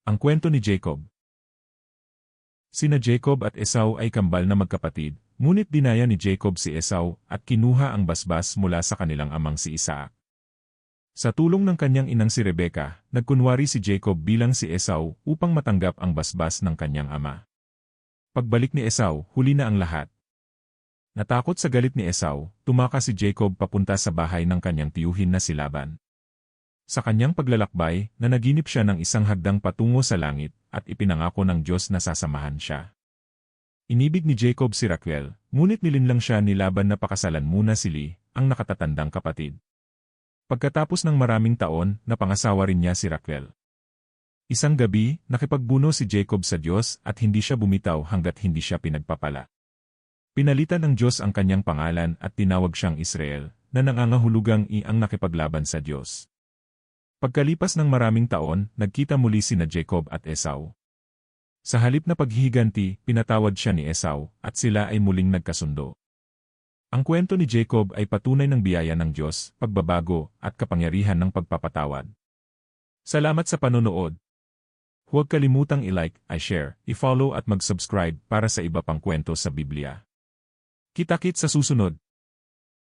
Ang kwento ni Jacob. Sina Jacob at Esau ay kambal na magkapatid, ngunit dinaya ni Jacob si Esau at kinuha ang basbas mula sa kanilang amang si Isaac. Sa tulong ng kanyang inang si Rebekah, nagkunwari si Jacob bilang si Esau upang matanggap ang basbas ng kanyang ama. Pagbalik ni Esau, huli na ang lahat. Natakot sa galit ni Esau, tumakas si Jacob papunta sa bahay ng kanyang tiyuhin na si Laban. Sa kanyang paglalakbay, nanaginip siya ng isang hagdang patungo sa langit, at ipinangako ng Diyos na sasamahan siya. Inibig ni Jacob si Raquel, ngunit nilinlang siya ni Laban na pakasalan muna si Leah, ang nakatatandang kapatid. Pagkatapos ng maraming taon, napangasawa rin niya si Raquel. Isang gabi, nakipagbuno si Jacob sa Diyos at hindi siya bumitaw hanggat hindi siya pinagpapala. Pinalitan ng Diyos ang kanyang pangalan at tinawag siyang Israel, na nangangahulugang ang nakipaglaban sa Diyos. Pagkalipas ng maraming taon, nagkita muli sina Jacob at Esau. Sa halip na paghihiganti, pinatawad siya ni Esau, at sila ay muling nagkasundo. Ang kwento ni Jacob ay patunay ng biyaya ng Diyos, pagbabago, at kapangyarihan ng pagpapatawad. Salamat sa panonood. Huwag kalimutang i-like, i-share, i-follow at mag-subscribe para sa iba pang kwento sa Biblia. Kita-kits sa susunod.